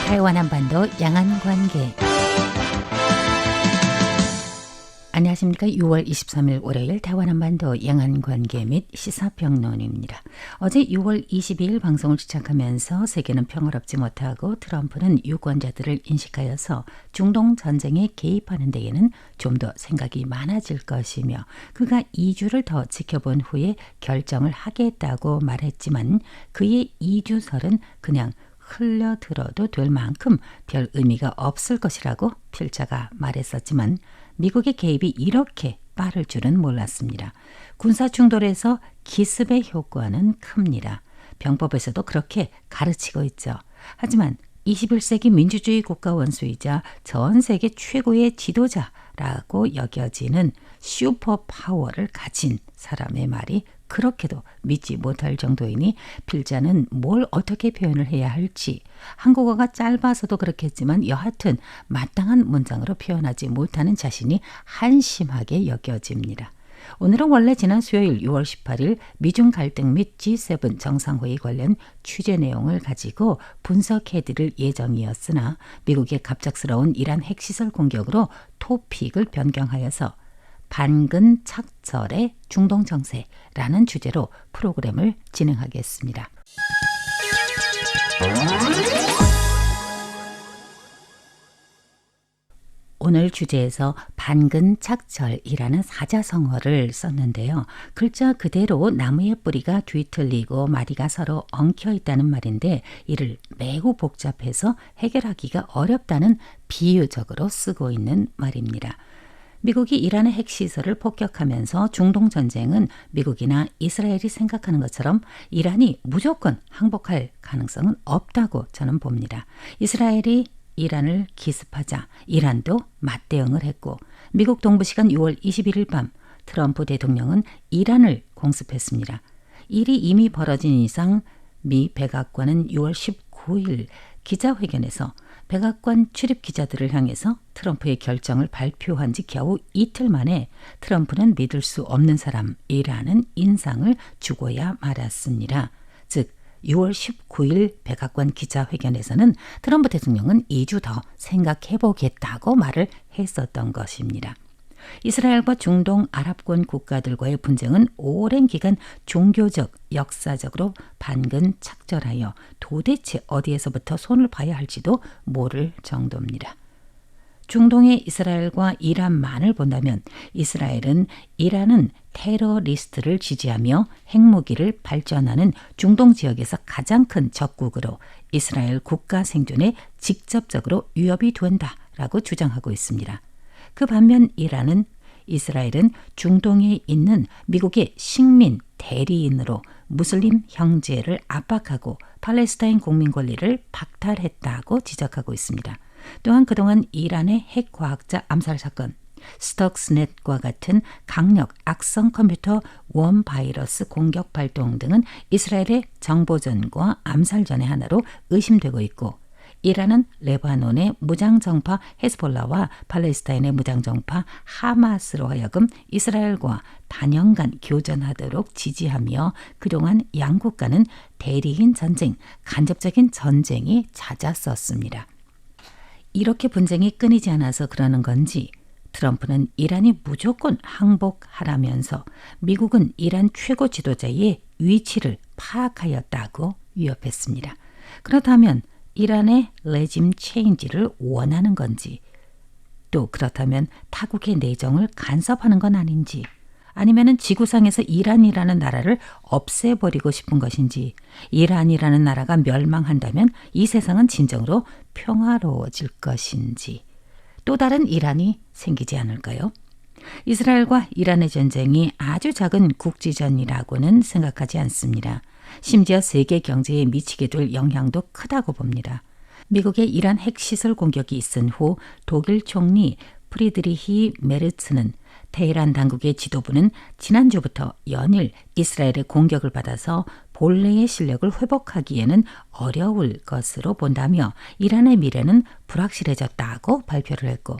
타이완 한반도 양안 관계. 안녕하십니까. 6월 23일 월요일 타이완 한반도 양안 관계 및 시사평론입니다. 어제 6월 22일 방송을 시작하면서 세계는 평화롭지 못하고 트럼프는 유권자들을 인식하여서 중동 전쟁에 개입하는 데에는 좀 더 생각이 많아질 것이며 그가 2주를 더 지켜본 후에 결정을 하겠다고 말했지만 그의 2주설은 그냥 흘려들어도 될 만큼 별 의미가 없을 것이라고 필자가 말했었지만 미국의 개입이 이렇게 빠를 줄은 몰랐습니다. 군사 충돌에서 기습의 효과는 큽니다. 병법에서도 그렇게 가르치고 있죠. 하지만 21세기 민주주의 국가 원수이자 전 세계 최고의 지도자라고 여겨지는 슈퍼파워를 가진 사람의 말이 그렇게도 믿지 못할 정도이니 필자는 뭘 어떻게 표현을 해야 할지 한국어가 짧아서도 그렇겠지만 여하튼 마땅한 문장으로 표현하지 못하는 자신이 한심하게 여겨집니다. 오늘은 원래 지난 수요일 6월 18일 미중 갈등 및 G7 정상회의 관련 취재 내용을 가지고 분석해드릴 예정이었으나 미국의 갑작스러운 이란 핵시설 공격으로 토픽을 변경하여서 반근 착절의 중동 정세라는 주제로 프로그램을 진행하겠습니다. 오늘 주제에서 반근착절이라는 사자성어를 썼는데요. 글자 그대로 나무의 뿌리가 뒤틀리고 마디가 서로 엉켜 있다는 말인데 이를 매우 복잡해서 해결하기가 어렵다는 비유적으로 쓰고 있는 말입니다. 미국이 이란의 핵시설을 폭격하면서 중동 전쟁은 미국이나 이스라엘이 생각하는 것처럼 이란이 무조건 항복할 가능성은 없다고 저는 봅니다. 이스라엘이 이란을 기습하자 이란도 맞대응을 했고 미국 동부 시간 6월 21일 밤 트럼프 대통령은 이란을 공습했습니다. 일이 이미 벌어진 이상 미 백악관은 6월 19일 기자회견에서 백악관 출입 기자들을 향해서 트럼프의 결정을 발표한 지 겨우 이틀 만에 트럼프는 믿을 수 없는 사람이라는 인상을 주고야 말았습니다. 즉 6월 19일 백악관 기자회견에서는 트럼프 대통령은 2주 더 생각해보겠다고 말을 했었던 것입니다. 이스라엘과 중동 아랍권 국가들과의 분쟁은 오랜 기간 종교적, 역사적으로 반근착절하여 도대체 어디에서부터 손을 봐야 할지도 모를 정도입니다. 중동의 이스라엘과 이란만을 본다면 이스라엘은 이란은 테러리스트를 지지하며 핵무기를 발전하는 중동 지역에서 가장 큰 적국으로 이스라엘 국가 생존에 직접적으로 위협이 된다라고 주장하고 있습니다. 그 반면 이스라엘은 중동에 있는 미국의 식민 대리인으로 무슬림 형제를 압박하고 팔레스타인 국민 권리를 박탈했다고 지적하고 있습니다. 또한 그동안 이란의 핵과학자 암살 사건, 스톡스넷과 같은 강력 악성 컴퓨터 원 바이러스 공격 발동 등은 이스라엘의 정보전과 암살전의 하나로 의심되고 있고 이란은 레바논의 무장정파 헤즈볼라와 팔레스타인의 무장정파 하마스로 하여금 이스라엘과 단연간 교전하도록 지지하며 그동안 양국간은 대리인 전쟁, 간접적인 전쟁이 잦았었습니다. 이렇게 분쟁이 끊이지 않아서 그러는 건지 트럼프는 이란이 무조건 항복하라면서 미국은 이란 최고 지도자의 위치를 파악하였다고 위협했습니다. 그렇다면 이란의 레짐 체인지를 원하는 건지 또 그렇다면 타국의 내정을 간섭하는 건 아닌지 아니면 지구상에서 이란이라는 나라를 없애버리고 싶은 것인지 이란이라는 나라가 멸망한다면 이 세상은 진정으로 평화로워질 것인지 또 다른 이란이 생기지 않을까요? 이스라엘과 이란의 전쟁이 아주 작은 국지전이라고는 생각하지 않습니다. 심지어 세계 경제에 미치게 될 영향도 크다고 봅니다. 미국의 이란 핵시설 공격이 있은 후 독일 총리 프리드리히 메르츠는 테헤란 당국의 지도부는 지난주부터 연일 이스라엘의 공격을 받아서 본래의 실력을 회복하기에는 어려울 것으로 본다며 이란의 미래는 불확실해졌다고 발표를 했고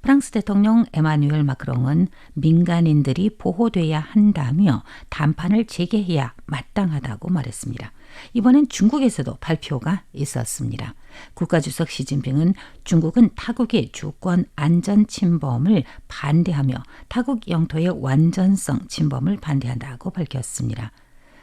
프랑스 대통령 에마누엘 마크롱은 민간인들이 보호돼야 한다며 담판을 재개해야 마땅하다고 말했습니다. 이번엔 중국에서도 발표가 있었습니다. 국가주석 시진핑은 중국은 타국의 주권 안전 침범을 반대하며 타국 영토의 완전성 침범을 반대한다고 밝혔습니다.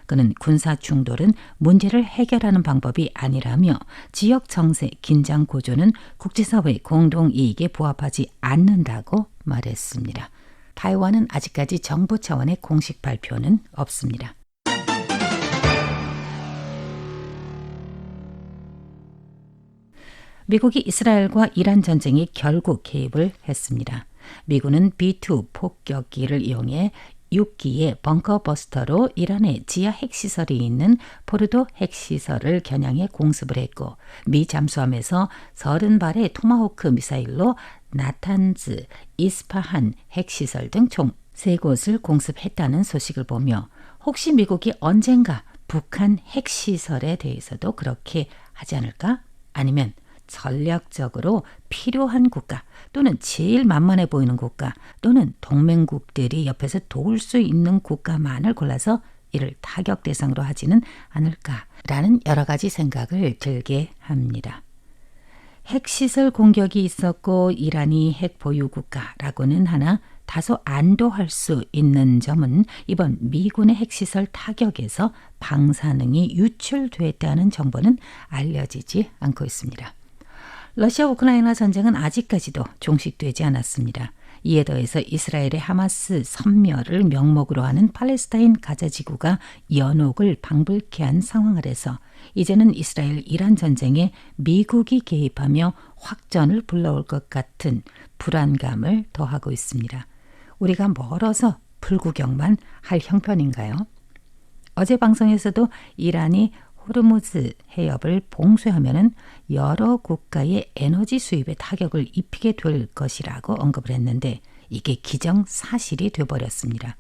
그는 군사 충돌은 문제를 해결하는 방법이 아니라며 지역 정세 긴장 고조는 국제사회 공동 이익에 부합하지 않는다고 말했습니다. 타이완은 아직까지 정부 차원의 공식 발표는 없습니다. 미국이 이스라엘과 이란 전쟁에 결국 개입을 했습니다. 미군은 B-2 폭격기를 이용해 6기의 벙커버스터로 이란의 지하 핵시설이 있는 포르도 핵시설을 겨냥해 공습을 했고 미 잠수함에서 30발의 토마호크 미사일로 나탄즈, 이스파한 핵시설 등 총 3곳을 공습했다는 소식을 보며 혹시 미국이 언젠가 북한 핵시설에 대해서도 그렇게 하지 않을까? 아니면 전략적으로 필요한 국가 또는 제일 만만해 보이는 국가 또는 동맹국들이 옆에서 도울 수 있는 국가만을 골라서 이를 타격 대상으로 하지는 않을까라는 여러 가지 생각을 들게 합니다. 핵시설 공격이 있었고 이란이 핵 보유 국가라고는 하나 다소 안도할 수 있는 점은 이번 미군의 핵시설 타격에서 방사능이 유출됐다는 정보는 알려지지 않고 있습니다. 러시아 우크라이나 전쟁은 아직까지도 종식되지 않았습니다. 이에 더해서 이스라엘의 하마스 섬멸을 명목으로 하는 팔레스타인 가자지구가 연옥을 방불케 한 상황 아래서 이제는 이스라엘 이란 전쟁에 미국이 개입하며 확전을 불러올 것 같은 불안감을 더하고 있습니다. 우리가 멀어서 불구경만 할 형편인가요? 어제 방송에서도 이란이 호르무즈 해협을 봉쇄하면은 여러 국가의 에너지 수입에 타격을 입히게 될 것이라고 언급을 했는데 이게 기정사실이 돼버렸습니다.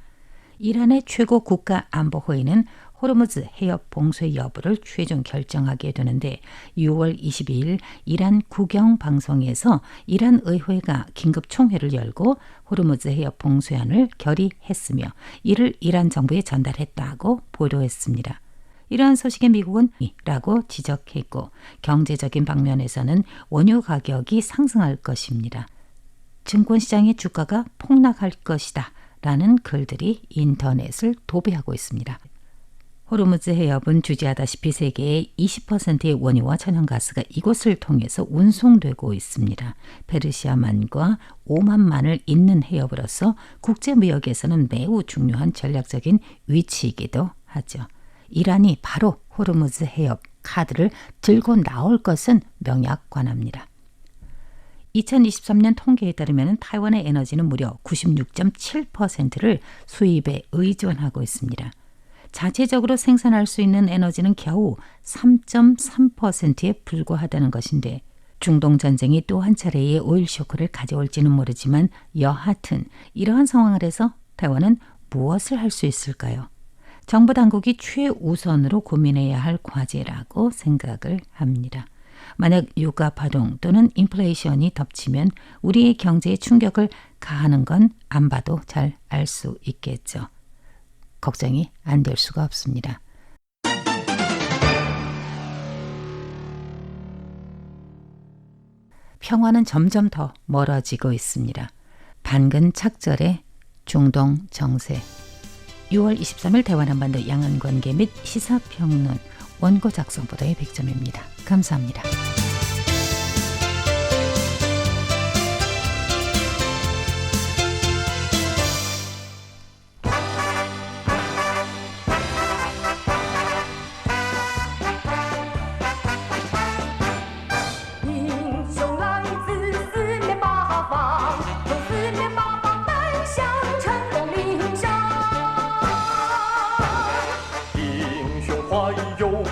이란의 최고 국가안보회의는 호르무즈 해협 봉쇄 여부를 최종 결정하게 되는데 6월 22일 이란 국영방송에서 이란 의회가 긴급 총회를 열고 호르무즈 해협 봉쇄안을 결의했으며 이를 이란 정부에 전달했다고 보도했습니다. 이러한 소식에 미국은 라고 지적했고 경제적인 방면에서는 원유 가격이 상승할 것입니다. 증권시장의 주가가 폭락할 것이다 라는 글들이 인터넷을 도배하고 있습니다. 호르무즈 해협은 주지하다시피 세계의 20%의 원유와 천연가스가 이곳을 통해서 운송되고 있습니다. 페르시아만과 오만만을 잇는 해협으로서 국제무역에서는 매우 중요한 전략적인 위치이기도 하죠. 이란이 바로 호르무즈 해협 카드를 들고 나올 것은 명약관합니다. 2023년 통계에 따르면 타이완의 에너지는 무려 96.7%를 수입에 의존하고 있습니다. 자체적으로 생산할 수 있는 에너지는 겨우 3.3%에 불과하다는 것인데 중동 전쟁이 또 한 차례의 오일 쇼크를 가져올지는 모르지만 여하튼 이러한 상황 아래서 타이완은 무엇을 할 수 있을까요? 정부 당국이 최우선으로 고민해야 할 과제라고 생각을 합니다. 만약 유가 파동 또는 인플레이션이 덮치면 우리의 경제에 충격을 가하는 건 안 봐도 잘 알 수 있겠죠. 걱정이 안 될 수가 없습니다. 평화는 점점 더 멀어지고 있습니다. 반근 착절의 중동 정세. 6월 23일 대화 한반도 양안관계 및 시사평론 원고 작성보도의 100점입니다. 감사합니다.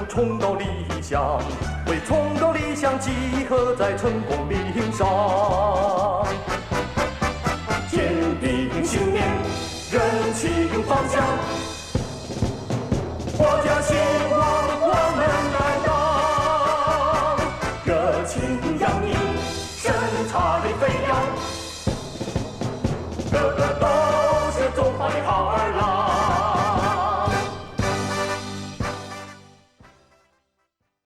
冲到理想，为冲到理想集合在成功岭上，坚定信念，认清方向，国家希望我们担当，热情洋溢，生产力飞扬，